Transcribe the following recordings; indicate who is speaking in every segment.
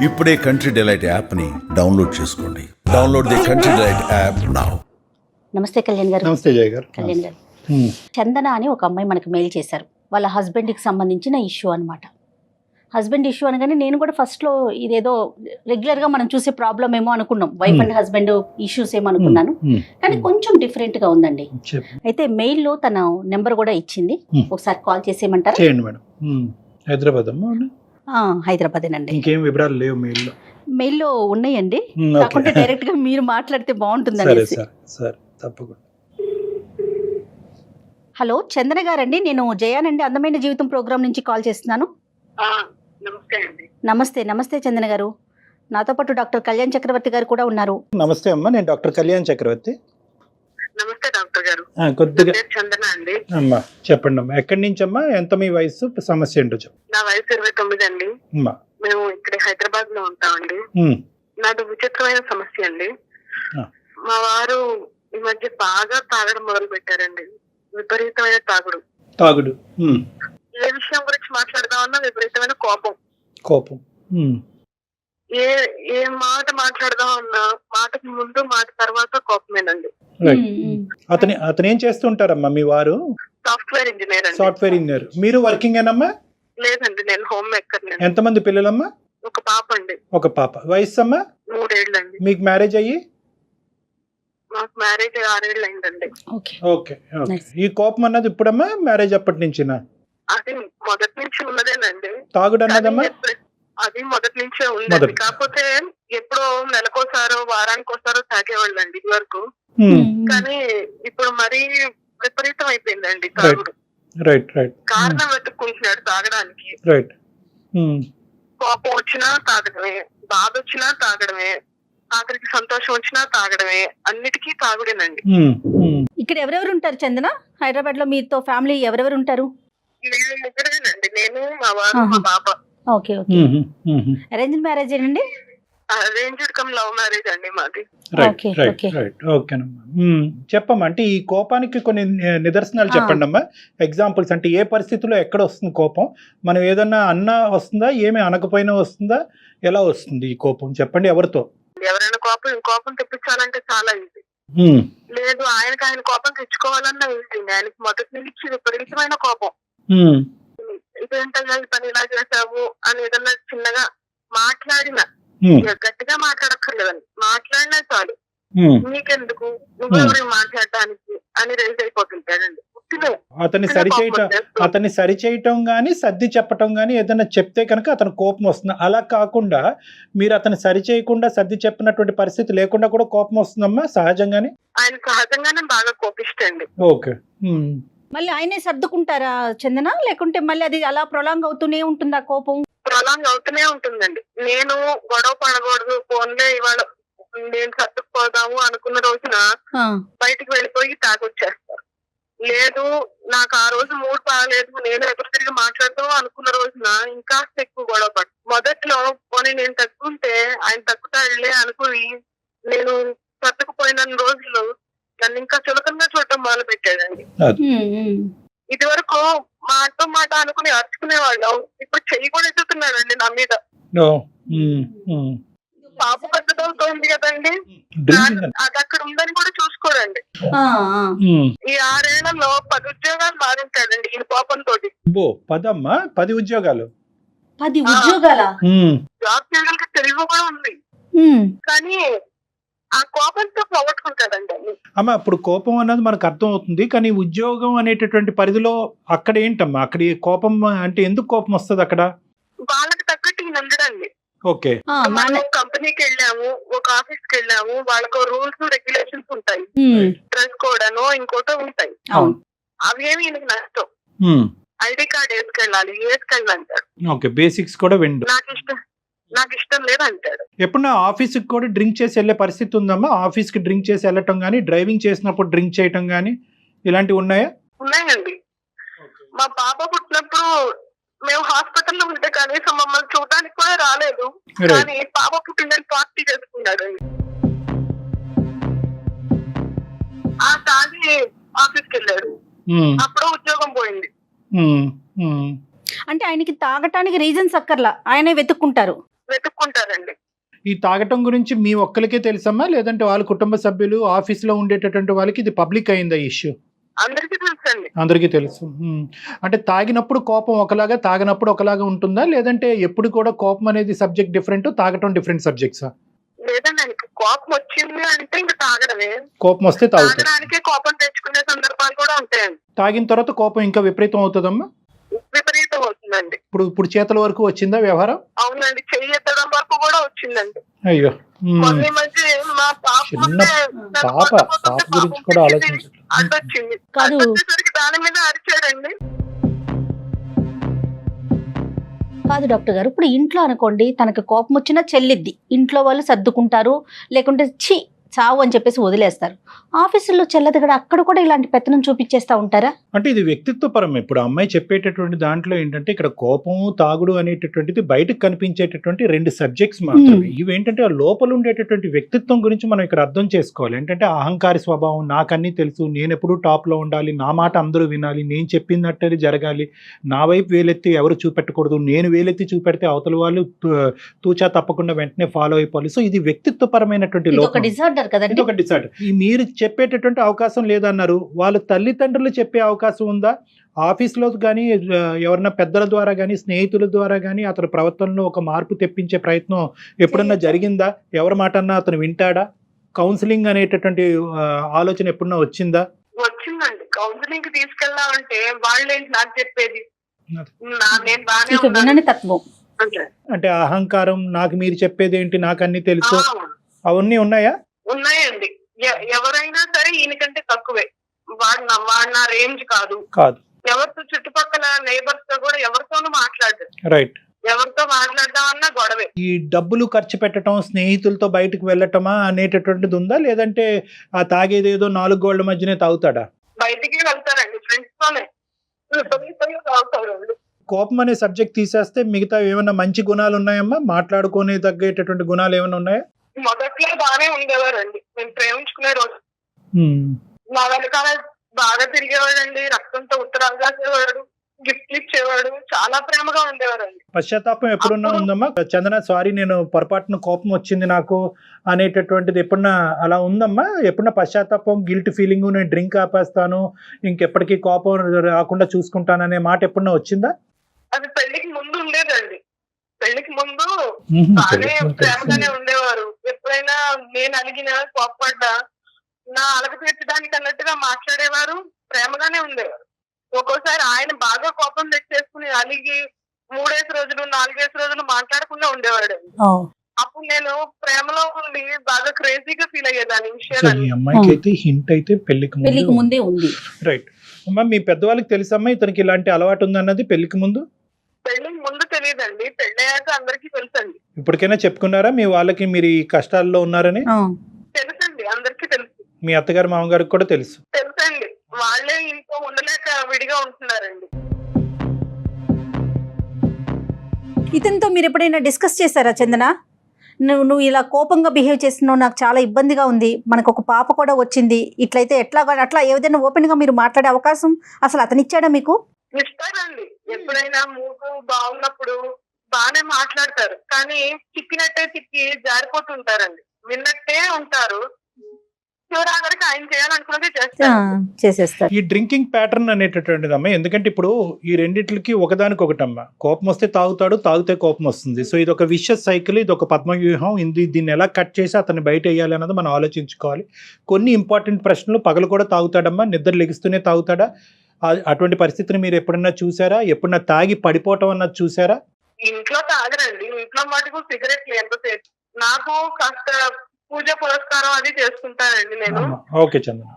Speaker 1: ఇప్పుడే country delight యాప్ని download చేసుకోండి. Download the country delight app now.
Speaker 2: నమస్తే కళ్యాణ్ గారు.
Speaker 3: నమస్తే జయ గారు.
Speaker 2: కళ్యాణ్ గారు, చందన అని ఒక అమ్మాయి మనకు మెయిల్ చేశారు. వాళ్ళ హస్బెండ్కి సంబంధించిన ఇష్యూ అనమాట. హస్బెండ్ ఇష్యూ అనగానే నేను కూడా ఫస్ట్లో ఇదేదో రెగ్యులర్గా మనం చూసే ప్రాబ్లం ఏమో అనుకున్నాం, వైఫ్ అండ్ హస్బెండ్ ఇష్యూస్ ఏమో అనుకున్నాను. కానీ కొంచెం డిఫరెంట్గా ఉందండి. అయితే మెయిల్లో తన నెంబర్ కూడా ఇచ్చింది, ఒకసారి కాల్ చేసేయమంటారా?
Speaker 3: చేయండి మేడం. హైదరాబాద్ అమ్మా?
Speaker 2: హైదరాబాదేనండి.
Speaker 3: ఇంకేం వివరాలు లేవు
Speaker 2: మెయిల్లో ఉన్నాయండి, కాకుంటే డైరెక్ట్గా మీరు మాట్లాడితే బాగుంటుంది.
Speaker 3: సరే తప్పకుండా.
Speaker 2: హలో చందన గారండి, నేను జయానండి, అందమైన జీవితం ప్రోగ్రామ్ నుంచి కాల్ చేస్తున్నాను. నమస్తే చందన గారు. నాతో పాటు డాక్టర్ కళ్యాణ్ చక్రవర్తి గారు కూడా ఉన్నారు.
Speaker 3: నమస్తే అమ్మా, నేను డాక్టర్ కళ్యాణ్ చక్రవర్తి.
Speaker 4: నమస్తే డాక్టర్ గారు.
Speaker 3: కొద్దిగా
Speaker 4: చందన అండి.
Speaker 3: అమ్మా చెప్పండి అమ్మా, ఎక్కడి నుంచి అమ్మా, ఎంత మీ వయసు, సమస్య ఏంటో చెప్పు.
Speaker 4: నా వయసు 29 అండి.
Speaker 3: అమ్మా
Speaker 4: మేము ఇక్కడ హైదరాబాద్ లో ఉంటామండి. నాది విచిత్రమైన సమస్య అండి. మా వారు ఈ మధ్య బాగా తాగడం మొదలు పెట్టారండి. విపరీతమైన తాగుడు. ఏ విషయం గురించి మాట్లాడదామన్నా విపరీతమైన కోపం. ఏ మాట మాట్లాడదామన్నా మాటకి ముందు మాట తర్వాత కోపమేనండి.
Speaker 3: అతను ఏం చేస్తుంటారమ్మా మీ వారు?
Speaker 4: సాఫ్ట్వేర్ ఇంజనీర్ అండి.
Speaker 3: Software engineer. మీరు వర్కింగ్ ఏనమ్మా?
Speaker 4: లేదండి, నేను హోమ్ మేకర్.
Speaker 3: ఎంతమంది పిల్లలమ్మా?
Speaker 4: ఒక పాప అండి.
Speaker 3: ఒక పాప. వయసు అమ్మా?
Speaker 4: 3 ఏళ్ళండి.
Speaker 3: మీకు మ్యారేజ్ అయ్యి?
Speaker 4: మాకు మ్యారేజ్ 6 ఏళ్ళు అయిందండి.
Speaker 3: ఓకే. ఈ కోపం అన్నది ఇప్పుడమ్మా, మ్యారేజ్ అప్పటి నుంచినా?
Speaker 4: అది మొదటి నుంచి ఉన్నదేనండి.
Speaker 3: తాగుడు అన్నదమ్మా?
Speaker 4: అది మొదటి నుంచే ఉందండి. కాకపోతే ఎప్పుడో నెలకోసారో వారానికోసారో తాగేవాళ్ళండి ఇది వరకు. కానీ ఇప్పుడు మరీ విపరీతం అయిపోయిందండి తాగుడు. కారణం వెతుక్కుంటున్నాడు తాగడానికి. కోపం వచ్చినా తాగడమే, బాధ వచ్చినా తాగడమే, ఆఖరికి సంతోషం వచ్చినా తాగడమే, అన్నిటికీ తాగుడేనండి.
Speaker 2: ఇక్కడ ఎవరెవరు ఉంటారు చందన? హైదరాబాద్ లో మీతో ఫ్యామిలీ ఎవరెవరు ఉంటారు?
Speaker 4: మేము ముగ్గురేనండి, నేను, మా వారు, మా పాప.
Speaker 2: ఓకే. అరేంజ్డ్ మ్యారేజ్ అండి?
Speaker 4: అరేంజ్డ్ కమ్ లవ్ మ్యారేజ్ అండి మాది.
Speaker 3: చెప్పమ్మా, అంటే ఈ కోపానికి కొన్ని నిదర్శనాలు చెప్పండి అమ్మా, ఎగ్జాంపుల్స్. అంటే ఏ పరిస్థితుల్లో ఎక్కడ వస్తుంది కోపం? మనం ఏదన్నా అన్నా వస్తుందా, ఏమి అనకపోయినా వస్తుందా, ఎలా వస్తుంది ఈ కోపం చెప్పండి? ఎవరితో?
Speaker 4: ఎవరైనా కోపం తెప్పించాలంటే చాలా ఈజీ. లేదు, ఆయన కోపం తెచ్చుకోవాలన్నా ఈజీ. ఆయనకి మొదటి నుంచి విపరీతమైన కోపం. ఇదేంటో పని ఇలా చేసావు అని ఏదన్నా చిన్నగా మాట్లాడినా, గట్టిగా మాట్లాడక్కర్లేదని మాట్లాడినా చాలు, నీకెందుకు, నువ్వెవరు మాట్లాడటానికి అని రైజ్ అయిపోతుంటాడండి.
Speaker 3: అతన్ని సరిచేయటం గానీ సర్ది చెప్పటం గానీ ఏదైనా చెప్తే కనుక అతను కోపం వస్తుంది. అలా కాకుండా మీరు అతను సరిచేయకుండా సర్ది చెప్పినటువంటి పరిస్థితి లేకుండా కూడా కోపం వస్తుందమ్మా సహజంగానే?
Speaker 4: ఆయన సహజంగానే బాగా కోపిస్తండి.
Speaker 3: ఓకే.
Speaker 2: మళ్ళీ ఆయనే సర్దుకుంటారా చందన, లేకుంటే మళ్ళీ అది అలా ప్రొలాంగ్ అవుతూనే ఉంటుందా కోపం?
Speaker 4: ప్రొలాంగ్ అవుతూనే ఉంటుందండి. నేను గొడవ పడకూడదు, ఫోన్లే ఇవాళ నేను సర్దుకుపోదాము అనుకున్న రోజున బయటికి వెళ్ళిపోయి తాగొచ్చేస్తారు. లేదు, నాకు ఆ రోజు మూడ్ బాగలేదు, నేను ఎదురు తిరిగి మాట్లాడదాం అనుకున్న రోజున ఇంకా ఎక్కువ గొడవ పడు. మొదట్లో పోనీ నేను తగ్గుంటే ఆయన తగ్గుతాడులే అనుకుని నేను సర్దుకుపోయిన రోజులు నన్ను ఇంకా చులకనగా చూడటం మొదలు పెట్టాడండి. ఇది వరకు మాట అనుకుని అరుచుకునేవాళ్ళం, ఇప్పుడు చెయ్యి కూడా ఎత్తుతున్నాడండి నా మీద. పాప పెద్దదవుతోంది కదండి, అది అక్కడ ఉందని కూడా చూసుకోడండి. ఈ 6 ఏళ్లలో 10 ఉద్యోగాలు మారుంటాడండి ఈ కోపంతో.
Speaker 3: 10 ఉద్యోగాలు?
Speaker 2: 10 ఉద్యోగాల?
Speaker 4: జాబ్ చేయడానికి తెలివి కూడా ఉంది, కానీ ఆ కోపంతో పోగొట్టుకుంటాడండి.
Speaker 3: అమ్మా, ఇప్పుడు కోపం అన్నది మనకు అర్థం అవుతుంది, కానీ ఉద్యోగం అనేటటువంటి పరిధిలో అక్కడ ఏంటమ్మా, అక్కడ కోపం అంటే ఎందుకు కోపం వస్తుంది అక్కడ?
Speaker 4: వాళ్ళకి తగ్గట్టు ఈయన ఉండడండి.
Speaker 3: ఓకే.
Speaker 4: మనం కంపెనీకి వెళ్ళాము, ఒక ఆఫీస్ కి వెళ్ళాము, వాళ్ళకు రూల్స్ రెగ్యులేషన్స్ ఉంటాయి, డ్రెస్ కోడ్ అనో ఇంకోటో ఉంటాయి. అవేమి ఈయనకి నష్టం. ఐడి కార్డ్ వేసుకెళ్ళాలి, వేసుకెళ్ళాలంటాడు.
Speaker 3: ఓకే, బేసిక్స్ కూడా విండు.
Speaker 4: నాకు ఇష్టం లేదు అంటాడు.
Speaker 3: ఎప్పుడన్నా ఆఫీస్ కి కూడా డ్రింక్ చేసి వెళ్లే పరిస్థితి ఉందమ్మా? ఆఫీస్ కి డ్రింక్ చేసి వెళ్ళటం గానీ, డ్రైవింగ్ చేసినప్పుడు డ్రింక్ చేయటం గానీ ఇలాంటివి ఉన్నాయా?
Speaker 4: ఉన్నాయండి. మా పాప పుట్టినప్పుడు మేము హాస్పిటల్లో ఉంటే కనీసం మమ్మల్ని చూడడానికి కూడా రాలేదు, కానీ పాప పుట్టిందని పార్టీ చేసుకున్నాడు. ఆ తాగి ఆఫీస్కి వెళ్ళాడు, అప్పుడు ఉద్యోగం పోయింది.
Speaker 2: అంటే ఆయనకి తాగటానికి రీజన్స్ అక్కర్లా, ఆయనే వెతుక్కుంటారు.
Speaker 4: వెతుక్కుంటారండి.
Speaker 3: ఈ తాగటం గురించి మీ ఒక్కరికే తెలుసమ్మా, లేదంటే వాళ్ళ కుటుంబ సభ్యులు, ఆఫీస్లో ఉండేటటువంటి వాళ్ళకి ఇది పబ్లిక్ అయిందా ఇష్యూ?
Speaker 4: అందరికీ తెలుసండి.
Speaker 3: అందరికీ తెలుసు. అంటే తాగినప్పుడు కోపం ఒకలాగా, తాగినప్పుడు ఒకలాగా ఉంటుందా, లేదంటే ఎప్పుడు కూడా కోపం అనేది సబ్జెక్ట్ డిఫరెంట్, తాగటం డిఫరెంట్ సబ్జెక్ట్సా?
Speaker 4: లేదండి, ఆయనకి కోపం వచ్చింది అంటే ఇంకా తాగడమే.
Speaker 3: కోపం వస్తే తాగుతారు.
Speaker 4: తాగడానికే కోపం తెచ్చుకునే సందర్భాలు కూడా ఉంటాయండి.
Speaker 3: తాగిన తర్వాత కోపం ఇంకా విపరీతం అవుతుందమ్మా?
Speaker 4: విపరీతం అవుతుందండి.
Speaker 3: ఇప్పుడు చేతుల వరకు వచ్చిందా వ్యవహారం?
Speaker 4: అవునండి, చెయ్యి ఎత్తడం వరకు కూడా వచ్చిందండి.
Speaker 3: అయ్యో.
Speaker 4: కొన్ని మధ్య మా పాప
Speaker 3: చిన్న
Speaker 4: ఉంటే నన్ను
Speaker 3: పాప
Speaker 4: కొట్టబోతుంటే
Speaker 3: గురించి
Speaker 4: పాపం
Speaker 3: కూడా
Speaker 4: పెట్టేసి
Speaker 3: ఆలోచించు.
Speaker 4: అడ్డొచ్చింది.
Speaker 2: కాదు.
Speaker 4: అడ్డొచ్చేసరికి దాని మీద అరిచాడండి.
Speaker 2: కాదు డాక్టర్ గారు, ఇప్పుడు ఇంట్లో అనుకోండి తనకు కోపం వచ్చినా చెల్లిద్ది, ఇంట్లో వాళ్ళు సర్దుకుంటారు, లేకుంటే ఛీ చావు అని చెప్పేసి వదిలేస్తారు. ఆఫీసుల్లో చెల్లదు కదా, అక్కడ కూడా ఇలాంటి పెత్తనం చూపించేస్తా ఉంటారా?
Speaker 3: అంటే ఇది వ్యక్తిత్వ పరం. ఇప్పుడు అమ్మాయి చెప్పేటటువంటి దాంట్లో ఏంటంటే ఇక్కడ కోపము, తాగుడు అనేటటువంటిది బయటకు కనిపించేటటువంటి రెండు సబ్జెక్ట్స్ మాత్రమే. ఇవేంటంటే ఆ లోపల ఉండేటటువంటి వ్యక్తిత్వం గురించి మనం ఇక్కడ అర్థం చేసుకోవాలి. ఏంటంటే అహంకారి స్వభావం, నాకన్నీ తెలుసు, నేను ఎప్పుడూ టాప్లో ఉండాలి, నా మాట అందరూ వినాలి, నేను చెప్పినట్టే జరగాలి, నా వైపు వేలెత్తి ఎవరు చూపెట్టకూడదు, నేను వేలెత్తి చూపెడితే అవతల వాళ్ళు తూచా తప్పకుండా వెంటనే ఫాలో అయిపోవాలి. సో ఇది వ్యక్తిత్వపరమైనటువంటి
Speaker 2: ఇది ఒక
Speaker 3: లోపం.
Speaker 2: డిజార్డర్ కదండి.
Speaker 3: ఇది ఒక డిసార్డర్. మీరు చెప్పేటటువంటి అవకాశం లేదన్నారు, వాళ్ళ తల్లిదండ్రులు చెప్పే అవకాశం ఉందా? ఆఫీస్లో కానీ, ఎవరన్నా పెద్దల ద్వారా కానీ, స్నేహితుల ద్వారా కానీ అతని ప్రవర్తనలో ఒక మార్పు తెప్పించే ప్రయత్నం ఎప్పుడన్నా జరిగిందా? ఎవరి మాట అన్నా అతను వింటాడా? కౌన్సిలింగ్ అనేటటువంటి ఆలోచన ఎప్పుడన్నా వచ్చిందా?
Speaker 4: వచ్చిందండి. కౌన్సిలింగ్ కి తీసుకెళ్దామంటే వాళ్ళేంటి నాకు చెప్పేది, నేను బానే
Speaker 2: ఇక వినని తత్వం.
Speaker 3: అంటే అహంకారం, నాకు మీరు చెప్పేది ఏంటి, నాకు అన్ని తెలుసు,
Speaker 4: ఉన్నాను.
Speaker 3: అవన్నీ ఉన్నాయా?
Speaker 4: ఉన్నాయండి. ఎవరైనా సరే ఈయనకంటే తక్కువే. వాడు నా రేంజ్ కాదు. ఎవరితో చుట్టుపక్కల నైబర్స్ తో కూడా ఎవరితోనూ మాట్లాడదు.
Speaker 3: రైట్.
Speaker 4: ఎవరితో మాట్లాడదామన్నా గొడవే.
Speaker 3: ఈ డబ్బులు ఖర్చు పెట్టడం, స్నేహితులతో బయటకు వెళ్ళటమా అనేటటువంటిది ఉందా, లేదంటే ఆ తాగేదేదో 4 గోళ్ల మధ్యనే తాగుతాడా?
Speaker 4: బయటికి వెళ్తారండి, ఫ్రెండ్స్ తోనే తాగుతాడు.
Speaker 3: కోపం అనే సబ్జెక్ట్ తీసేస్తే మిగతా ఏమైనా మంచి గుణాలు ఉన్నాయమ్మా? మాట్లాడుకునే తగ్గేటటువంటి గుణాలు ఏమైనా ఉన్నాయా?
Speaker 4: మొదట్లో బాగానే ఉండేవారండి. మేము ప్రేమించుకునే రోజు మా వెనకాల బాగా తిరిగేవాడండి, రక్తంతో ఉత్తరాలు రాసేవాడు, గిఫ్ట్లు ఇచ్చేవాడు, చాలా ప్రేమగా ఉండేవారండి.
Speaker 3: పశ్చాత్తాపం ఎప్పుడున్నా ఉందమ్మా? చందన, సారీ నేను పొరపాటున కోపం వచ్చింది నాకు అనేటటువంటిది ఎప్పుడన్నా అలా ఉందమ్మా? ఎప్పుడన్నా పశ్చాత్తాపం, గిల్ట్ ఫీలింగ్, నేను డ్రింక్ ఆపేస్తాను, ఇంకెప్పటికీ కోపం రాకుండా చూసుకుంటాననే మాట ఎప్పుడన్నా వచ్చిందా?
Speaker 4: అది పెళ్లికి ముందు ఉండేదండి. పెళ్లికి ముందు బాగానే ప్రేమగానే ఉండేవారు. ఎప్పుడైనా నేను అలిగినా, కోపపడ్డా నా అలగ తీర్చడానికి అన్నట్టుగా మాట్లాడేవారు, ప్రేమగానే ఉండేవారు. ఒక్కోసారి ఆయన బాగా కోపం తెచ్చేసుకుని అలిగి 3 రోజులు 4 రోజులు మాట్లాడకుండా ఉండేవాడు. అప్పుడు నేను ప్రేమలో ఉండి బాగా క్రేజీగా ఫీల్ అయ్యేదాన్ని విషయాలు.
Speaker 3: ఈ అమ్మాయికి అయితే హింట్ అయితే పెళ్లికి
Speaker 2: ముందే ఉంది.
Speaker 3: రైట్. అమ్మా, మీ పెద్దవాళ్ళకి తెలుసమ్మా ఇతనికి ఇలాంటి అలవాటు ఉందన్నది పెళ్లికి ముందు?
Speaker 4: పెళ్లికి ముందు తెలియదండి, పెళ్ళయ్యాక అందరికీ తెలుసండి.
Speaker 3: ఇప్పటికైనా చెప్పుకున్నారా మీ వాళ్ళకి మీరు ఈ కష్టాల్లో ఉన్నారని?
Speaker 4: తెలుసండి, అందరికీ తెలుసు.
Speaker 3: మీ అత్తగారు, మామగారికి కూడా తెలుసు?
Speaker 4: తెలుసండి. వాళ్ళే ఇంట్లో ఉండలేక విడిగా ఉంటున్నారండి.
Speaker 2: ఇతనితో మీరు ఎప్పుడైనా డిస్కస్ చేశారా చందన? నువ్వు ఇలా కోపంగా బిహేవ్ చేస్తున్నావు, నాకు చాలా ఇబ్బందిగా ఉంది, మనకు ఒక పాప కూడా వచ్చింది, ఇట్లయితే ఎట్లా అట్లా ఏదైనా ఓపెన్ గా మీరు మాట్లాడే అవకాశం అసలు అతను ఇచ్చాడా మీకు?
Speaker 4: ఇస్తారండి. ఎప్పుడైనా మూడు బాగున్నప్పుడు బాగానే మాట్లాడతారు, కానీ చిక్కినట్టే చిక్కి జారిపోతుంటారండి. విన్నట్టే ఉంటారు, చివరాఖరికి ఆయన చేయాలనుకున్నది
Speaker 2: చేసేస్తారు.
Speaker 3: ఈ డ్రింకింగ్ ప్యాటర్న్ అనేటటువంటిది అమ్మ, ఎందుకంటే ఇప్పుడు ఈ రెండిట్లకి ఒకదానికొకటమ్మ. కోపం వస్తే తాగుతాడు, తాగితే కోపం వస్తుంది. సో ఇది ఒక విషస్ సైకిల్, ఇది ఒక పద్మవ్యూహం. దీన్ని ఎలా కట్ చేసి అతన్ని బయట వేయాలి అన్నది మనం ఆలోచించుకోవాలి. కొన్ని ఇంపార్టెంట్ ప్రశ్నలు, పగలు కూడా తాగుతాడమ్మా, నిద్ర లెగిస్తూనే తాగుతాడా? అటువంటి పరిస్థితిని మీరు ఎప్పుడన్నా చూసారా? ఎప్పుడన్నా తాగి పడిపోవటం అన్నది చూసారా?
Speaker 4: ఇంట్లో తాగరండి, ఇంట్లో మటుకు సిగరెట్లు ఎంతసేపు. నాకు కాస్త పూజ పురస్కారం అది చేసుకుంటానండి నేను.
Speaker 3: ఓకే చందన.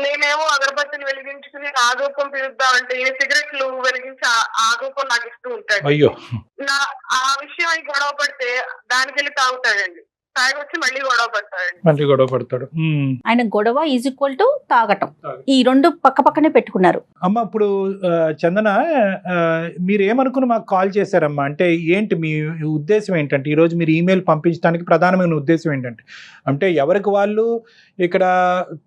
Speaker 4: నేనేమో అగరబత్తిని వెలిగించుకుని ఆగోపం పిలుద్దామంటే ఈ సిగరెట్లు వెలిగించి ఆగోపం నాకు ఇస్తూ ఉంటాడు.
Speaker 3: అయ్యో.
Speaker 4: ఆ విషయం అయి గొడవ పడితే దానికి వెళ్ళి తాగుతాడండి. తాగి వచ్చి మళ్ళీ గొడవ పడతాడండి.
Speaker 3: మళ్ళీ గొడవ పడతాడు.
Speaker 2: ఆయన గొడవ ఈజ్ ఈక్వల్ టు తాగటం. ఈ రెండు పక్క పక్కనే పెట్టుకున్నారు.
Speaker 3: అమ్మ ఇప్పుడు చందన, మీరు ఏమనుకుని మాకు కాల్ చేశారమ్మా? అంటే ఏంటి మీ ఉద్దేశం ఏంటంటే, ఈరోజు మీరు ఈమెయిల్ పంపించడానికి ప్రధానమైన ఉద్దేశం ఏంటంటే, అంటే ఎవరికి వాళ్ళు ఇక్కడ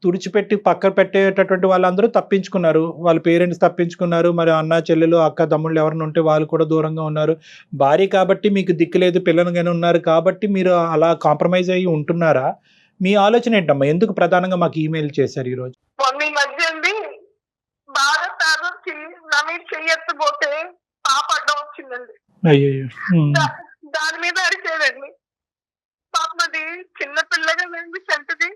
Speaker 3: తుడిచిపెట్టి పక్కన పెట్టేటటువంటి వాళ్ళందరూ తప్పించుకున్నారు, వాళ్ళ పేరెంట్స్ తప్పించుకున్నారు, మరి అన్న చెల్లెలు అక్క తమ్ముళ్ళు ఎవరైనా ఉంటే వాళ్ళు కూడా దూరంగా ఉన్నారు, భార్య కాబట్టి మీకు దిక్కులేదు, పిల్లలుగానే ఉన్నారు కాబట్టి మీరు అలా కాంప్రమైజ్ అయ్యి ఉంటున్నారా? మీ ఆలోచన ఏంటమ్మా? ఎందుకు ప్రధానంగా మాకు ఈమెయిల్ చేశారు ఈరోజు?
Speaker 4: మొన్న ఈ మధ్య అండి బాగా తాగొచ్చి నా మీద చెయ్యెత్తపోతే పాప అడ్డం వచ్చిందండి.
Speaker 3: అయ్యో.
Speaker 4: దాని మీద అరిచేదండి. పాప అది చిన్న పిల్లగా నేను చెంటది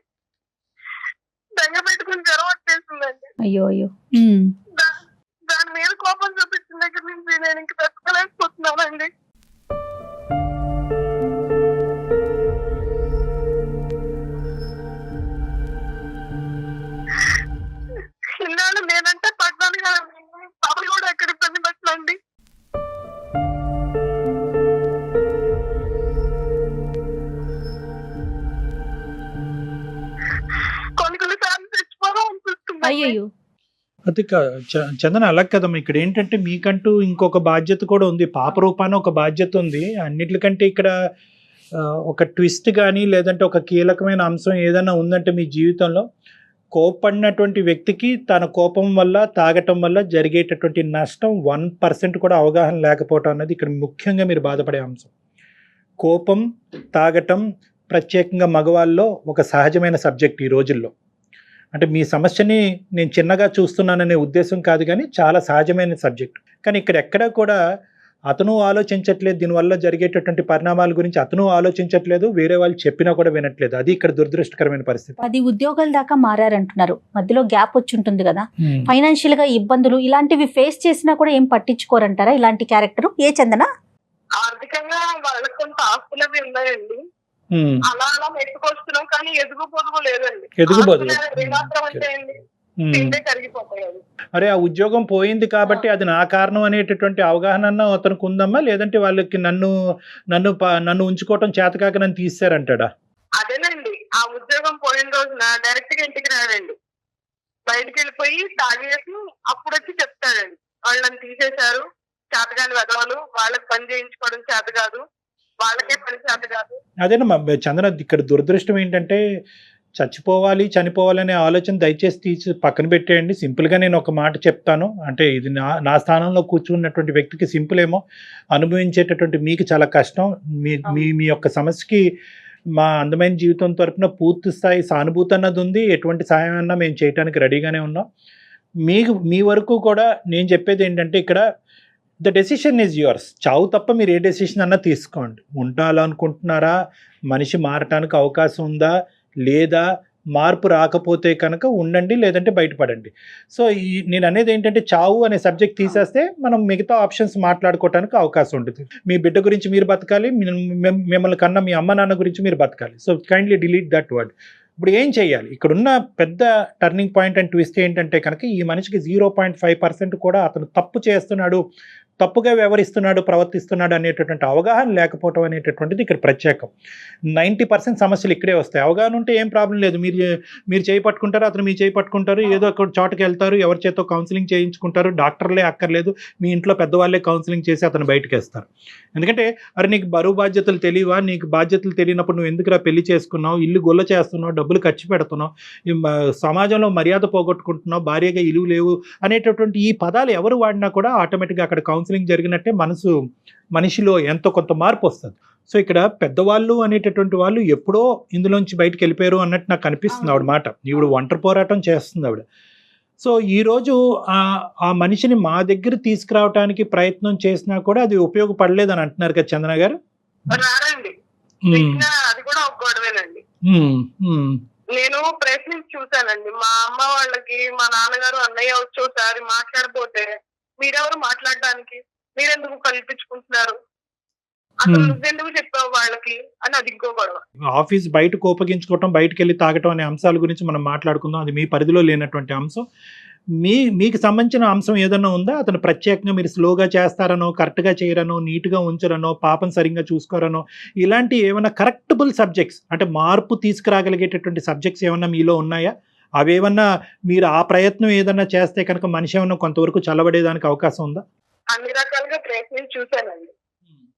Speaker 4: దంగ పెట్టుకుని జ్వరం వచ్చేసిందండి.
Speaker 2: అయ్యో అయ్యో.
Speaker 4: దాని మీద కోపం చూపించిన దగ్గర నుంచి నేను ఇంక తట్టుకోలేకపోతున్నానండి. ఇన్నాళ్ళు నేనంటే పడ్డాను కదండి, పాపలు కూడా ఎక్కడ ఇబ్బంది పెట్టండి. కొన్ని సార్లు తెచ్చిపోదాం అనిపిస్తుంది.
Speaker 2: అయ్యో.
Speaker 3: అది చందన అలా కదమ్మా, ఇక్కడ ఏంటంటే మీకంటూ ఇంకొక బాధ్యత కూడా ఉంది, పాప రూపాన ఒక బాధ్యత ఉంది. అన్నిటికంటే ఇక్కడ ఒక ట్విస్ట్ కానీ లేదంటే ఒక కీలకమైన అంశం ఏదైనా ఉందంటే మీ జీవితంలో, కోపడినటువంటి వ్యక్తికి తన కోపం వల్ల తాగటం వల్ల జరిగేటటువంటి నష్టం 1% కూడా అవగాహన లేకపోవటం అన్నది ఇక్కడ ముఖ్యంగా మీరు బాధపడే అంశం. కోపం, తాగటం ప్రత్యేకంగా మగవాళ్ళలో ఒక సహజమైన సబ్జెక్ట్ ఈ రోజుల్లో. అంటే మీ సమస్యని నేను చిన్నగా చూస్తున్నాననే ఉద్దేశం కాదు, కానీ చాలా సహజమైన సబ్జెక్ట్. కానీ ఇక్కడ ఎక్కడా కూడా అతను ఆలోచించట్లేదు, దీనివల్ల జరిగేటటువంటి పరిణామాల గురించి అతను ఆలోచించట్లేదు, వేరే వాళ్ళు చెప్పినా కూడా వినట్లేదు. అది ఇక్కడ దురదృష్టకరమైన పరిస్థితి.
Speaker 2: 10 ఉద్యోగాల దాకా మారారంటున్నారు, మధ్యలో గ్యాప్ వచ్చి ఉంటుంది కదా, ఫైనాన్షియల్ గా ఇబ్బందులు ఇలాంటివి ఫేస్ చేసినా కూడా ఏం పట్టించుకోరంటారా ఇలాంటి క్యారెక్టర్? ఏ చందన?
Speaker 4: ఆర్థికంగా వాళ్ళకి కొంత ఆస్తులు అవి ఉన్నాయండి, అలా అలా మెట్టుకొస్తున్నాం, కానీ ఎదుగు పొదుగు లేదండి. ఏమాత్రం అంటే అండి తింటే కరిగిపోతాయి.
Speaker 3: అరే ఆ ఉద్యోగం పోయింది కాబట్టి అది నా కారణం అనేటటువంటి అవగాహన అతనికి ఉందమ్మా, లేదంటే వాళ్ళకి నన్ను ఉంచుకోవటం చేతకాక నన్ను తీసారంటాడా?
Speaker 4: అదేనండి, ఆ ఉద్యోగం పోయిన రోజున డైరెక్ట్ గా ఇంటికి రాడండి, బయటికి వెళ్ళిపోయి తాగేసి అప్పుడు వచ్చి చెప్తాడండి, వాళ్ళని తీసేశారు, చేతగాని వెదవాళ్ళు, వాళ్ళకి పని చేయించుకోవడం చేత కాదు, వాళ్ళకే పని చేత కాదు.
Speaker 3: అదేనమ్మా చంద్ర, ఇక్కడ దురదృష్టం ఏంటంటే చచ్చిపోవాలి చనిపోవాలనే ఆలోచన దయచేసి తీసి పక్కన పెట్టేయండి. సింపుల్గా నేను ఒక మాట చెప్తాను, అంటే ఇది నా స్థానంలో కూర్చున్నటువంటి వ్యక్తికి సింపుల్ ఏమో, అనుభవించేటటువంటి మీకు చాలా కష్టం. మీ యొక్క సమస్యకి మా అందమైన జీవితం తరపున పూర్తి స్థాయి సానుభూతి అన్నది ఉంది, ఎటువంటి సహాయం అన్నా మేము చేయడానికి రెడీగానే ఉన్నాం. మీ వరకు కూడా నేను చెప్పేది ఏంటంటే, ఇక్కడ ద డెసిషన్ ఈజ్ యువర్స్. చావు తప్ప మీరు ఏ డెసిషన్ అన్నా తీసుకోండి. ఉండాలనుకుంటున్నారా, మనిషి మారటానికి అవకాశం ఉందా లేదా, మార్పు రాకపోతే కనుక ఉండండి, లేదంటే బయటపడండి. సో నేను అనేది ఏంటంటే, చావు అనే సబ్జెక్ట్ తీసేస్తే మనం మిగతా ఆప్షన్స్ మాట్లాడుకోవడానికి అవకాశం ఉంటుంది. మీ బిడ్డ గురించి మీరు బతకాలి, మిమ్మల్ని కన్నా మీ అమ్మ నాన్న గురించి మీరు బతకాలి. So kindly delete that word. ఇప్పుడు ఏం చేయాలి? ఇక్కడున్న పెద్ద టర్నింగ్ పాయింట్ అండ్ ట్విస్ట్ ఏంటంటే కనుక, ఈ మనిషికి 0.5% కూడా అతను తప్పు చేస్తున్నాడు, తప్పుగా వ్యవహరిస్తున్నాడు, ప్రవర్తిస్తున్నాడు అనేటటువంటి అవగాహన లేకపోవటం అనేటటువంటిది ఇక్కడ ప్రత్యేకం. 90% సమస్యలు ఇక్కడే వస్తాయి. అవగాహన ఉంటే ఏం ప్రాబ్లం లేదు, మీరు చేయి పట్టుకుంటారు, అతను మీ చేయి పట్టుకుంటారు, ఏదో ఒక చోటకి వెళ్తారు, ఎవరి చేతో కౌన్సిలింగ్ చేయించుకుంటారు, డాక్టర్లే అక్కర్లేదు, మీ ఇంట్లో పెద్దవాళ్ళే కౌన్సిలింగ్ చేసి అతను బయటకు వేస్తారు. ఎందుకంటే అరే నీకు బరువు బాధ్యతలు తెలియవా, నీకు బాధ్యతలు తెలియనప్పుడు నువ్వు ఎందుకురా పెళ్లి చేసుకున్నావు, ఇల్లు గొల్ల చేస్తున్నావు, డబ్బులు ఖర్చు పెడుతున్నావు, సమాజంలో మర్యాద పోగొట్టుకుంటున్నావు, భార్యగా ఇలువ లేవు అనేటటువంటి ఈ పదాలు ఎవరు వాడినా కూడా ఆటోమేటిక్గా అక్కడ కౌన్సిలింగ్ జరిగినట్టే మనిషిలో ఎంతో కొంత మార్పు వస్తుంది. సో ఇక్కడ పెద్దవాళ్ళు అనేటటువంటి వాళ్ళు ఎప్పుడో ఇందులోంచి బయటకు వెళ్ళిపోయారు అన్నట్టు నాకు అనిపిస్తుంది ఆవిడ మాట. ఈవిడ ఒంటరి పోరాటం చేస్తుంది ఆవిడ. సో ఈరోజు ఆ మనిషిని మా దగ్గర తీసుకురావడానికి ప్రయత్నం చేసినా కూడా అది ఉపయోగపడలేదని అంటున్నారు కదా చందన గారు?
Speaker 4: అది కూడా ఒక గొడవేనండి. నేను ప్రయత్నించి చూశానండి, మా అమ్మ వాళ్ళకి మా నాన్నగారు అన్నయ్య వచ్చి ఒకసారి మాట్లాడిపోతే, మీరెవరు మాట్లాడడానికి, మీరెందుకు కల్పించుకుంటున్నారు, అసలు నువ్వెందుకు చెప్పావు వాళ్ళకి అని అది ఇంకో గొడవ.
Speaker 3: ఆఫీస్ బయట కోపగించుకోవటం, బయటకు వెళ్ళి తాగటం అనే అంశాల గురించి మనం మాట్లాడుకుందాం, అది మీ పరిధిలో లేనటువంటి అంశం. మీకు సంబంధించిన అంశం ఏదైనా ఉందా? అతను ప్రత్యేకంగా మీరు స్లోగా చేస్తారనో, కరెక్ట్గా చేయరనో, నీట్గా ఉంచరనో, పాపం సరిగ్గా చూసుకోరనో, ఇలాంటి ఏమైనా కరెక్టబుల్ సబ్జెక్ట్స్ అంటే మార్పు తీసుకురాగలిగేటటువంటి సబ్జెక్ట్స్ ఏమన్నా మీలో ఉన్నాయా? అవేమన్నా మీరు ఆ ప్రయత్నం ఏదన్నా చేస్తే కనుక మనిషి ఏమన్నా కొంతవరకు చల్లబడేదానికి అవకాశం ఉందా?
Speaker 4: అన్ని రకాలుగా ప్రయత్నం చూశానండి.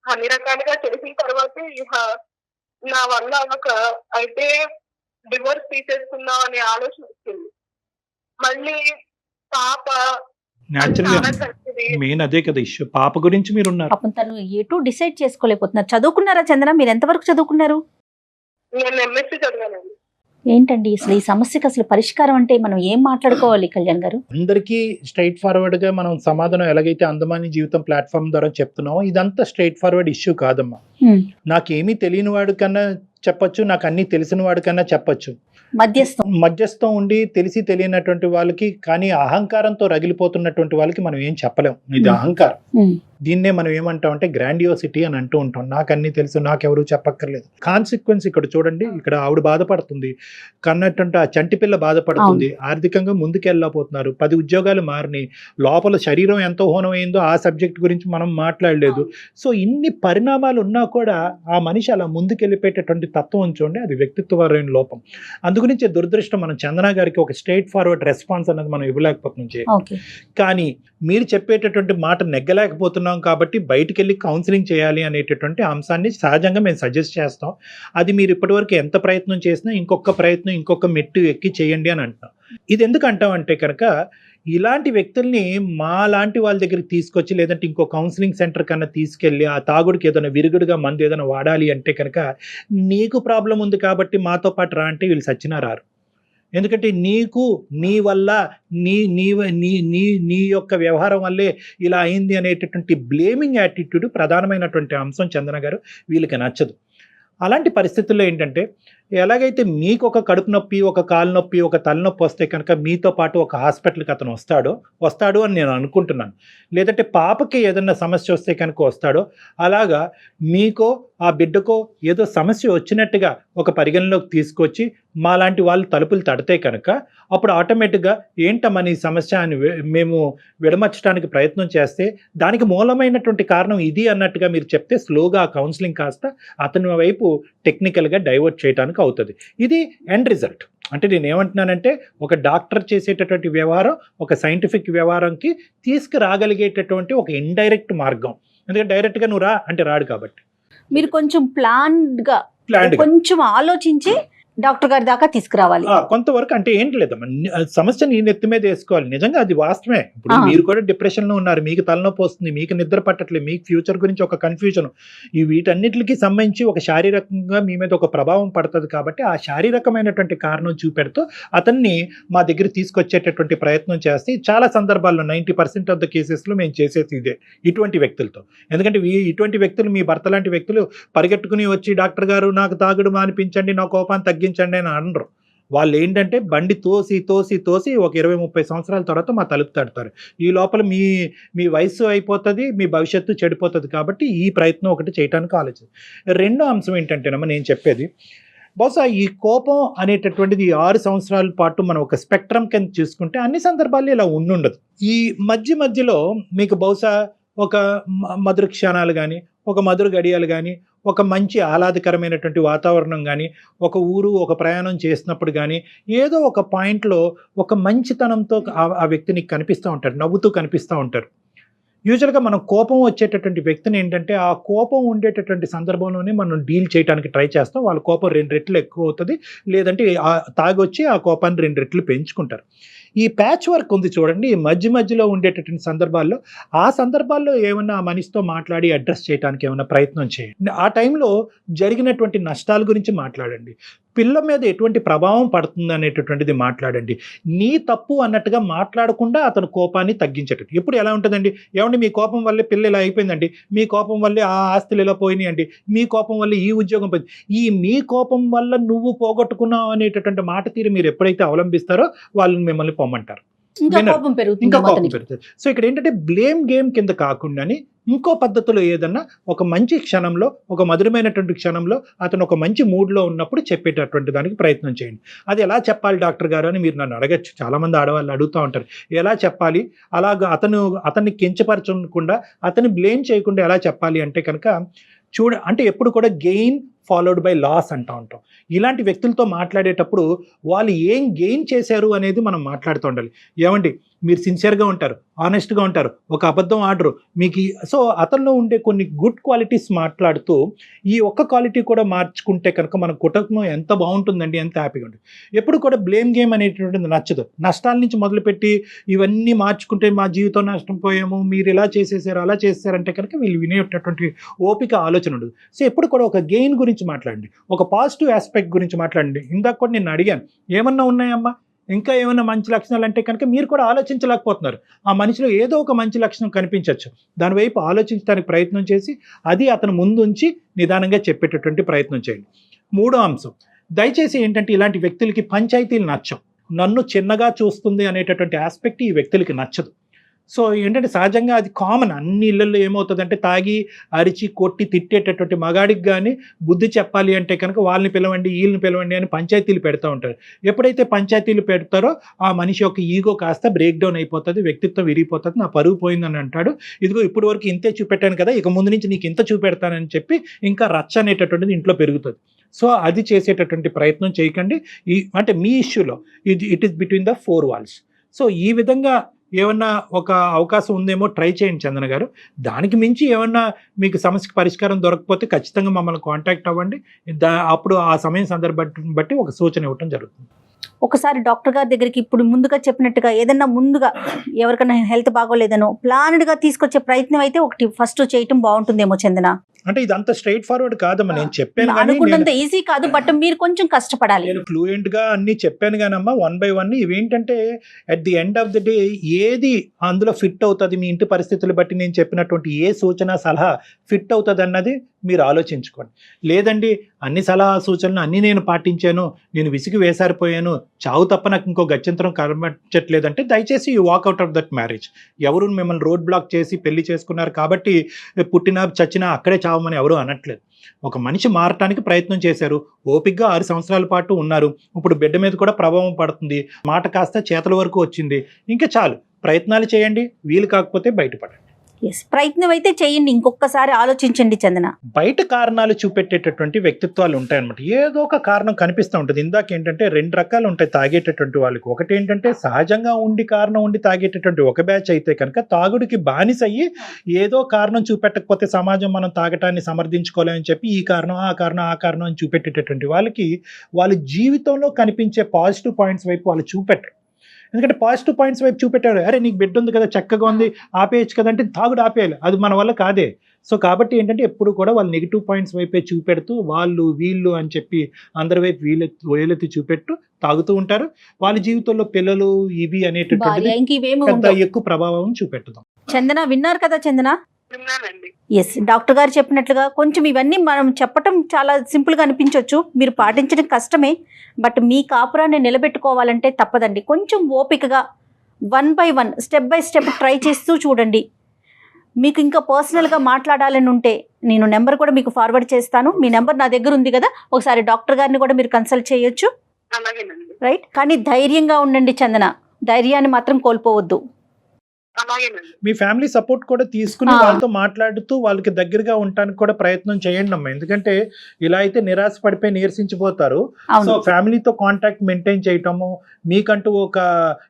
Speaker 4: అన్ని రకాలుగా చేసిన తర్వాత నా వల్ల అయితే డివోర్స్ తీసేసుకుందాం అనే ఆలోచన వచ్చింది. మళ్ళీ పాప
Speaker 3: న్యాచురల్గా మెయిన్ అదే కదా ఇష్యూ. పాప గురించి మీరు ఉన్నారు.
Speaker 2: పాపం తను ఎటు డిసైడ్ చేసుకోలేకపోతున్నారు. చదువుకున్నారా చందన? మీరు ఎంతవరకు చదువుకున్నారు?
Speaker 4: నేను ఎంఎస్సీ చదివానండి.
Speaker 2: ఏంటండి అసలు ఈ సమస్యకి అసలు పరిష్కారం అంటే మనం ఏం మాట్లాడుకోవాలి కళ్యాణ్ గారు?
Speaker 3: అందరికీ స్ట్రైట్ ఫార్వర్డ్ గా మనం సమాధానం ఎలాగైతే అందమాని జీవితం ప్లాట్ఫామ్ ద్వారా చెప్తున్నామో ఇదంతా స్ట్రైట్ ఫార్వర్డ్ ఇష్యూ కాదమ్మా. నాకేమీ తెలియని వాడు కన్నా చెప్పొచ్చు, నాకు అన్ని తెలిసిన వాడి కన్నా చెప్పొచ్చు. మధ్యస్థం ఉండి తెలిసి తెలియనటువంటి వాళ్ళకి, కానీ అహంకారంతో రగిలిపోతున్నటువంటి వాళ్ళకి మనం ఏం చెప్పలేం. ఇది అహంకారం. దీన్నే మనం ఏమంటామంటే గ్రాండియోసిటీ అని అంటూ ఉంటాం. నాకు అన్ని తెలుసు, నాకెవరు చెప్పక్కర్లేదు. కాన్సిక్వెన్స్ ఇక్కడ చూడండి, ఇక్కడ ఆవిడ బాధపడుతుంది, కన్నట్టుంటే ఆ చంటి పిల్ల బాధపడుతుంది, ఆర్థికంగా ముందుకెళ్ళకపోతున్నారు, 10 ఉద్యోగాలు మారినాయి, లోపల శరీరం ఎంతో హోనమైందో ఆ సబ్జెక్ట్ గురించి మనం మాట్లాడలేదు. సో ఇన్ని పరిణామాలు ఉన్నా కూడా ఆ మనిషి అలా ముందుకెళ్ళిపోయేటటువంటి తత్వం ఉంచండి, అది వ్యక్తిత్వపరమైన లోపం. అందుగురించి దురదృష్టం మనం చందన గారికి ఒక స్ట్రైట్ ఫార్వర్డ్ రెస్పాన్స్ అనేది మనం ఇవ్వలేకపోతున్నాం. కానీ మీరు చెప్పేటటువంటి మాట నెగ్గలేకపోతున్నాం కాబట్టి బయటికి వెళ్ళి కౌన్సిలింగ్ చేయాలి అనేటటువంటి అంశాన్ని సహజంగా మేము సజెస్ట్ చేస్తాం. అది మీరు ఇప్పటివరకు ఎంత ప్రయత్నం చేసినా ఇంకొక మెట్టు ఎక్కి చేయండి అని అంటున్నాం. ఇది ఎందుకు అంటామంటే కనుక ఇలాంటి వ్యక్తుల్ని మా లాంటి వాళ్ళ దగ్గరికి తీసుకొచ్చి, లేదంటే ఇంకో కౌన్సిలింగ్ సెంటర్ కన్నా తీసుకెళ్ళి ఆ తాగుడికి ఏదైనా విరుగుడుగా మందు ఏదైనా వాడాలి అంటే కనుక నీకు ప్రాబ్లం ఉంది కాబట్టి మాతో పాటు రా అంటే వీళ్ళు సచ్చినా రారు. ఎందుకంటే నీకు నీ వల్ల నీ యొక్క వ్యవహారం వల్లే ఇలా అయింది అనేటటువంటి బ్లేమింగ్ యాటిట్యూడ్ ప్రధానమైనటువంటి అంశం చందన గారు వీళ్ళకి నచ్చదు. అలాంటి పరిస్థితుల్లో ఏంటంటే ఎలాగైతే మీకు ఒక కడుపు నొప్పి, ఒక కాలు నొప్పి, ఒక తలనొప్పి వస్తే కనుక మీతో పాటు ఒక హాస్పిటల్కి అతను వస్తాడు అని నేను అనుకుంటున్నాను. లేదంటే పాపకి ఏదన్నా సమస్య వస్తే కనుక వస్తాడో, అలాగా మీకో ఆ బిడ్డకో ఏదో సమస్య వచ్చినట్టుగా ఒక పరిగణలోకి తీసుకొచ్చి మాలాంటి వాళ్ళు తలుపులు తడితే కనుక అప్పుడు ఆటోమేటిక్గా ఏంటమ్మా నీ సమస్య అని మేము విడమర్చడానికి ప్రయత్నం చేస్తే దానికి మూలమైనటువంటి కారణం ఇది అన్నట్టుగా మీరు చెప్తే స్లోగా ఆ కౌన్సిలింగ్ కాస్త అతని వైపు టెక్నికల్గా డైవర్ట్ చేయడానికి అవుతుంది. ఇది ఎండ్ రిజల్ట్. అంటే నేను ఏమంటున్నానంటే ఒక డాక్టర్ చేసేటటువంటి వ్యవహారం ఒక సైంటిఫిక్ వ్యవహారంకి తీసుకురాగలిగేటటువంటి ఒక ఇండైరెక్ట్ మార్గం. ఎందుకంటే డైరెక్ట్గా నువ్వు రా అంటే రాడు కాబట్టి
Speaker 2: మీరు కొంచెం ప్లాన్డ్గా కొంచెం ఆలోచించి డాక్టర్ గారి దాకా తీసుకురావాలి.
Speaker 3: కొంతవరకు అంటే ఏంటి లేదమ్మా, సమస్య నీ నెత్తి మీద వేసుకోవాలి. నిజంగా అది వాస్తవమే. ఇప్పుడు మీరు కూడా డిప్రెషన్ లో ఉన్నారు, మీకు తలనొప్పి వస్తుంది, మీకు నిద్ర పట్టట్లేదు, మీకు ఫ్యూచర్ గురించి ఒక కన్ఫ్యూజన్, ఈ వీటన్నిటికి సంబంధించి ఒక శారీరకంగా మీ మీద ఒక ప్రభావం పడుతుంది. కాబట్టి ఆ శారీరకమైనటువంటి కారణం చూపెడుతూ అతన్ని మా దగ్గర తీసుకొచ్చేటటువంటి ప్రయత్నం చేస్తే చాలా సందర్భాల్లో 90% ఆఫ్ ద కేసెస్లో మేము చేసేది ఇదే ఇటువంటి వ్యక్తులతో. ఎందుకంటే ఇటువంటి వ్యక్తులు, మీ భర్త లాంటి వ్యక్తులు పరిగెట్టుకుని వచ్చి డాక్టర్ గారు నాకు తాగుడు మానిపించండి, నా కోపాన్ని తగ్గించండి అని అనరు. వాళ్ళు ఏంటంటే బండి తోసి ఒక 20-30 సంవత్సరాల తర్వాత మా తలుపు తడతారు. ఈ లోపల మీ వయసు అయిపోతుంది, మీ భవిష్యత్తు చెడిపోతుంది. కాబట్టి ఈ ప్రయత్నం ఒకటి చేయడానికి ఆలోచన. రెండో అంశం ఏంటంటేనమ్మా నేను చెప్పేది, బహుశా ఈ కోపం అనేటటువంటిది 6 సంవత్సరాల పాటు మనం ఒక స్పెక్ట్రమ్ కింద చూసుకుంటే అన్ని సందర్భాల్లో ఇలా ఉండదు. ఈ మధ్యలో మీకు బహుశా ఒక మధుర క్షణాలు కానీ, ఒక మధుర గడియాలు కానీ, ఒక మంచి ఆహ్లాదకరమైనటువంటి వాతావరణం కానీ, ఒక ఊరు ఒక ప్రయాణం చేసినప్పుడు కానీ ఏదో ఒక పాయింట్లో ఒక మంచితనంతో ఆ వ్యక్తిని కనిపిస్తూ ఉంటారు, నవ్వుతూ కనిపిస్తూ ఉంటారు. యూజువల్గా మనం కోపం వచ్చేటటువంటి వ్యక్తిని ఏంటంటే ఆ కోపం ఉండేటటువంటి సందర్భంలోనే మనం డీల్ చేయడానికి ట్రై చేస్తాం. వాళ్ళ కోపం 2 రెట్లు ఎక్కువ అవుతుంది, లేదంటే తాగొచ్చి ఆ కోపాన్ని 2 రెట్లు పెంచుకుంటారు. ఈ ప్యాచ్ వర్క్ ఉంది చూడండి, ఈ మధ్యలో ఉండేటటువంటి సందర్భాల్లో ఆ సందర్భాల్లో ఏమన్నా ఆ మనిషితో మాట్లాడి అడ్రస్ చేయడానికి ఏమైనా ప్రయత్నం చేయండి. ఆ టైంలో జరిగినటువంటి నష్టాల గురించి మాట్లాడండి, పిల్ల మీద ఎటువంటి ప్రభావం పడుతుంది అనేటటువంటిది మాట్లాడండి. నీ తప్పు అన్నట్టుగా మాట్లాడకుండా అతను కోపాన్ని తగ్గించేటట్టు. ఎప్పుడు ఎలా ఉంటుందండి, ఏమండి మీ కోపం వల్లే పిల్ల ఇలా అయిపోయిందండి, మీ కోపం వల్లే ఆ ఆస్తులు ఇలా పోయినాయండి, మీ కోపం వల్ల ఈ ఉద్యోగం పోయింది, ఈ మీ కోపం వల్ల నువ్వు పోగొట్టుకున్నావు అనేటటువంటి మాట తీరు మీరు ఎప్పుడైతే అవలంబిస్తారో వాళ్ళని మిమ్మల్ని పొమ్మంటారు.
Speaker 2: ఇంకా
Speaker 3: వినరు.
Speaker 2: కోపం పెరుగుతుంది
Speaker 3: ఇంకా కోపం
Speaker 2: అతనికి.
Speaker 3: పెరుగుతుంది. సో ఇక్కడ ఏంటంటే బ్లేమ్ గేమ్ కింద కాకుండాని ఇంకో పద్ధతిలో ఏదన్నా ఒక మంచి క్షణంలో, ఒక మధురమైనటువంటి క్షణంలో అతను ఒక మంచి మూడ్లో ఉన్నప్పుడు చెప్పేటటువంటి దానికి ప్రయత్నం చేయండి. అది ఎలా చెప్పాలి డాక్టర్ గారు అని మీరు నన్ను అడగచ్చు. చాలామంది ఆడవాళ్ళు అడుగుతూ ఉంటారు, ఎలా చెప్పాలి, అలాగా అతన్ని కించపరచకుండా, అతన్ని బ్లేమ్ చేయకుండా ఎలా చెప్పాలి అంటే కనుక అంటే ఎప్పుడు కూడా గెయిన్ ఫాలోడ్ బై లాస్ అంటూ ఉంటాం. ఇలాంటి వ్యక్తులతో మాట్లాడేటప్పుడు వాళ్ళు ఏం గెయిన్ చేశారు అనేది మనం మాట్లాడుతూ ఉండాలి. ఏమండి, మీరు సిన్సియర్గా ఉంటారు, ఆనెస్ట్గా ఉంటారు, ఒక అబద్ధం ఆడరు మీకు. సో అతనిలో ఉండే కొన్ని గుడ్ క్వాలిటీస్ మాట్లాడుతూ ఈ ఒక్క క్వాలిటీ కూడా మార్చుకుంటే కనుక మన కుటుంబం ఎంత బాగుంటుందండి, ఎంత హ్యాపీగా ఉంటుంది. ఎప్పుడు కూడా బ్లేమ్ గేమ్ అనేటువంటిది నచ్చదు. నష్టాల నుంచి మొదలుపెట్టి ఇవన్నీ మార్చుకుంటే మా జీవితం నష్టం పోయాము, మీరు ఇలా చేసేసారు, అలా చేసేసారంటే కనుక వీళ్ళు వినేటటువంటి ఓపిక ఆలోచన ఉండదు. సో ఎప్పుడు కూడా ఒక గెయిన్ గురించి మాట్లాడండి, ఒక పాజిటివ్ ఆస్పెక్ట్ గురించి మాట్లాడండి. ఇందాక కూడా నేను అడిగాను, ఏమన్నా ఉన్నాయమ్మా ఇంకా ఏమైనా మంచి లక్షణాలు అంటే కనుక మీరు కూడా ఆలోచించలేకపోతున్నారు. ఆ మనిషిలో ఏదో ఒక మంచి లక్షణం కనిపించవచ్చు, దానివైపు ఆలోచించడానికి ప్రయత్నం చేసి అది అతను ముందుంచి నిదానంగా చెప్పేటటువంటి ప్రయత్నం చేయండి. మూడో అంశం, దయచేసి ఏంటంటే ఇలాంటి వ్యక్తులకి పంచాయతీలు నచ్చవు. నన్ను చిన్నగా చూస్తుంది అనేటటువంటి ఆస్పెక్ట్ ఈ వ్యక్తులకి నచ్చదు. సో ఏంటంటే సహజంగా అది కామన్, అన్ని ఇళ్లలో ఏమవుతుందంటే తాగి అరిచి కొట్టి తిట్టేటటువంటి మగాడికి కానీ బుద్ధి చెప్పాలి అంటే కనుక వాళ్ళని పిలవండి, వీళ్ళని పిలవండి అని పంచాయతీలు పెడతా ఉంటారు. ఎప్పుడైతే పంచాయతీలు పెడతారో ఆ మనిషి యొక్క ఈగో కాస్త బ్రేక్ డౌన్ అయిపోతుంది, వ్యక్తిత్వం విరిగిపోతుంది, నా పరువు పోయిందని అంటాడు. ఇదిగో ఇప్పుడు వరకు ఇంతే చూపెట్టాను కదా, ఇక ముందు నుంచి నీకు ఇంత చూపెడతానని చెప్పి ఇంకా రచ్చ అనేటటువంటిది ఇంట్లో పెరుగుతుంది. సో అది చేసేటటువంటి ప్రయత్నం చేయకండి. అంటే మీ ఇష్యూలో it is between the 4 walls. So ఈ విధంగా ఏమన్నా ఒక అవకాశం ఉందేమో ట్రై చేయండి చందన గారు. దానికి మించి ఏమన్నా మీకు సమస్యకి పరిష్కారం దొరకకపోతే ఖచ్చితంగా మమ్మల్ని కాంటాక్ట్ అవ్వండి. అప్పుడు ఆ సమయం సందర్భాన్ని బట్టి ఒక సూచన ఇవ్వటం జరుగుతుంది.
Speaker 2: ఒకసారి డాక్టర్ గారి దగ్గరికి ఇప్పుడు ముందుగా చెప్పినట్టుగా ఏదన్నా ముందుగా ఎవరికైనా హెల్త్ బాగోలేదనో ప్లాన్డ్గా తీసుకొచ్చే ప్రయత్నం అయితే ఒకటి ఫస్ట్ చేయటం బాగుంటుందేమో చందన.
Speaker 3: అంటే ఇది అంత స్ట్రైట్ ఫార్వర్డ్ కాదమ్మా, నేను చెప్పాను
Speaker 2: అనుకున్నంత ఈజీ కాదు, బట్ మీరు కొంచెం కష్టపడాలి.
Speaker 3: నేను ఫ్లూయెంట్ గా అన్ని చెప్పాను కానమ్మా, 1 by 1. ఇవేంటంటే at the end of the day ఏది అందులో ఫిట్ అవుతుంది, మీ ఇంటి పరిస్థితులు బట్టి నేను చెప్పినటువంటి ఏ సూచన సలహా ఫిట్ అవుతుంది అన్నది మీరు ఆలోచించుకోండి. లేదండి అన్ని సలహా సూచనలు అన్నీ నేను పాటించాను, నేను విసిగి వేసారిపోయాను, చావు తప్ప నాకు ఇంకో గత్యంతరం కనిపించట్లేదంటే దయచేసి you walk out of that marriage. ఎవరు మిమ్మల్ని రోడ్ బ్లాక్ చేసి పెళ్లి చేసుకున్నారు కాబట్టి పుట్టినా చచ్చినా అక్కడే చావమని ఎవరు అనట్లేదు. ఒక మనిషి మారటానికి ప్రయత్నం చేశారు, ఓపికగా 6 సంవత్సరాల పాటు ఉన్నారు. ఇప్పుడు బిడ్డ మీద కూడా ప్రభావం పడుతుంది, మాట కాస్త చేతుల వరకు వచ్చింది, ఇంకా చాలు. ప్రయత్నాలు చేయండి, వీలు కాకపోతే బయటపడండి.
Speaker 2: ప్రయత్నం అయితే చేయండి, ఇంకొకసారి ఆలోచించండి చందన.
Speaker 3: బయట కారణాలు చూపెట్టేటటువంటి వ్యక్తిత్వాలు ఉంటాయన్నమాట. ఏదో ఒక కారణం కనిపిస్తూ ఉంటుంది. ఇందాక ఏంటంటే 2 రకాలు ఉంటాయి తాగేటటువంటి వాళ్ళకి. ఒకటి ఏంటంటే సహజంగా కారణం ఉండి తాగేటటువంటి ఒక బ్యాచ్ అయితే కనుక తాగుడికి బానిస అయ్యి ఏదో కారణం చూపెట్టకపోతే సమాజం మనం తాగటాన్ని సమర్థించుకోలేమని చెప్పి ఈ కారణం ఆ కారణం అని చూపెట్టేటటువంటి వాళ్ళకి వాళ్ళ జీవితంలో కనిపించే పాజిటివ్ పాయింట్స్ వైపు వాళ్ళు చూపెట్టరు. ఎందుకంటే పాజిటివ్ పాయింట్స్ వైపు చూపెట్టారు, అరే నీకు బిడ్డ ఉంది కదా, చక్కగా ఉంది, ఆపేయచ్చు కదంటే తాగుడు ఆపేయాలి, అది మన వల్ల కాదే. సో కాబట్టి ఏంటంటే ఎప్పుడు కూడా వాళ్ళు నెగిటివ్ పాయింట్స్ వైపే చూపెడుతూ వాళ్ళు వీళ్ళు అని చెప్పి అందరి వైపు వేలెత్తి చూపెట్టు తాగుతూ ఉంటారు. వాళ్ళ జీవితంలో పిల్లలు ఇవి అనేటటువంటి ఎక్కువ ప్రభావం చూపెట్టుదాం.
Speaker 2: చందన విన్నారు కదా చందన?
Speaker 4: విన్నానండి.
Speaker 2: ఎస్, డాక్టర్ గారు చెప్పినట్లుగా కొంచెం ఇవన్నీ మనం చెప్పటం చాలా సింపుల్గా అనిపించవచ్చు, మీరు పాటించడం కష్టమే, బట్ మీ కాపురాన్ని నిలబెట్టుకోవాలంటే తప్పదండి. కొంచెం ఓపికగా 1 by 1 step by step try చేస్తూ చూడండి. మీకు ఇంకా పర్సనల్గా మాట్లాడాలని ఉంటే నేను నెంబర్ కూడా మీకు ఫార్వర్డ్ చేస్తాను. మీ నెంబర్ నా దగ్గర ఉంది కదా, ఒకసారి డాక్టర్ గారిని కూడా మీరు కన్సల్ట్ చేయొచ్చు. రైట్, కానీ ధైర్యంగా ఉండండి చందన, ధైర్యాన్ని మాత్రం కోల్పోవద్దు.
Speaker 3: మీ ఫ్యామిలీ సపోర్ట్ కూడా తీసుకుని వాళ్ళతో మాట్లాడుతూ వాళ్ళకి దగ్గరగా ఉండటానికి కూడా ప్రయత్నం చేయండి అమ్మా. ఎందుకంటే ఇలా అయితే నిరాశ పడిపోయి నీరసించిపోతారు. సో ఫ్యామిలీతో కాంటాక్ట్ మెయింటైన్ చేయటము, మీకంటూ ఒక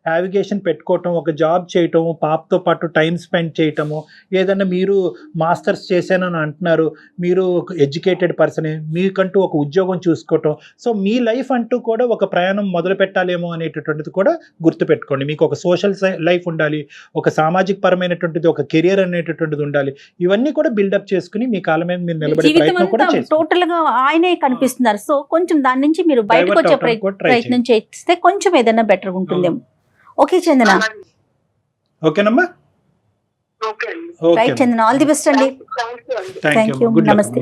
Speaker 3: నావిగేషన్ పెట్టుకోవటం, ఒక జాబ్ చేయటము, పాపతో పాటు టైం స్పెండ్ చేయటము, ఏదన్నా మీరు మాస్టర్స్ చేశానని అంటున్నారు, మీరు ఎడ్యుకేటెడ్ పర్సనే, మీకంటూ ఒక ఉద్యోగం చూసుకోవటం. సో మీ లైఫ్ అంటూ కూడా ఒక ప్రయాణం మొదలు పెట్టాలేమో అనేటటువంటిది కూడా గుర్తుపెట్టుకోండి. మీకు ఒక సోషల్ లైఫ్ ఉండాలి, ఒక సామాజిక పరమైనటువంటిది, ఒక కెరియర్ అనేటటువంటిది ఉండాలి. ఇవన్నీ కూడా బిల్డప్ చేసుకుని మీ కాలం మీద మీరు నిలబడే ప్రయత్నం కూడా చేయండి.
Speaker 2: టోటల్ గా ఆయనే కనిపిస్తున్నారు, సో కొంచెం దాని నుంచి మీరు బయటకు వచ్చే ప్రయత్నం చేస్తే కొంచెం ఏదైనా బెటర్ ఉంటుందేమో. ఓకే చందన?
Speaker 3: ఓకేనమ్మా,
Speaker 2: right Chandana, all the best అండి.
Speaker 3: థ్యాంక్ యూ, నమస్తే.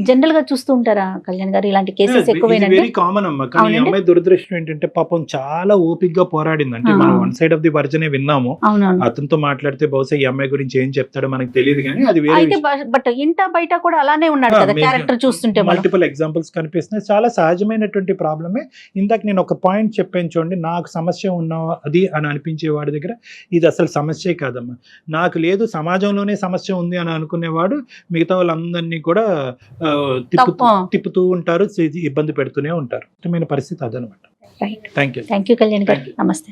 Speaker 2: జనరల్ గా చూస్తూ ఉంటారా కళ్యాణ్ గారు ఇలాంటి కేసెస్ ఎక్కువేనండి?
Speaker 3: వెరీ కామన్ అమ్మా. కానీ ఈ
Speaker 2: అవునండి.
Speaker 3: అమ్మాయి దురదృష్టం ఏంటంటే పాపం చాలా ఓపిక్ గా పోరాడింది. అంటే మనం వన్ సైడ్ ఆఫ్ ది వర్జనే విన్నాము.
Speaker 2: అవునవును.
Speaker 3: అతనితో మాట్లాడితే బహుశా ఈ అమ్మాయి గురించి ఏం చెప్తాడో మనకు తెలియదు, కానీ అది వేరే
Speaker 2: అయితే బట్ ఇంట బయట కూడా అలానే ఉన్నాడు కదా క్యారెక్టర్ చూస్తుంటే మనం.
Speaker 3: మల్టిపుల్ ఎగ్జాంపుల్స్ కనిపిస్తున్నాయి. చాలా సహజమైనటువంటి ప్రాబ్లమే. ఇందాక నేను ఒక పాయింట్ చెప్పాను చూడండి, నాకు సమస్య ఉన్న అది అని అనిపించే వాడి దగ్గర ఇది అసలు సమస్యే కాదమ్మా. నాకు లేదు, సమాజంలోనే సమస్య ఉంది అని అనుకునేవాడు మిగతా వాళ్ళందరినీ కూడా తిప్పుతూ ఉంటారు, ఇబ్బంది పెడుతూనే ఉంటారు. ఇష్టమైన పరిస్థితి అదనమాట.
Speaker 2: Right.
Speaker 3: Thank you.
Speaker 2: Thank you Kalyan గారు. నమస్తే.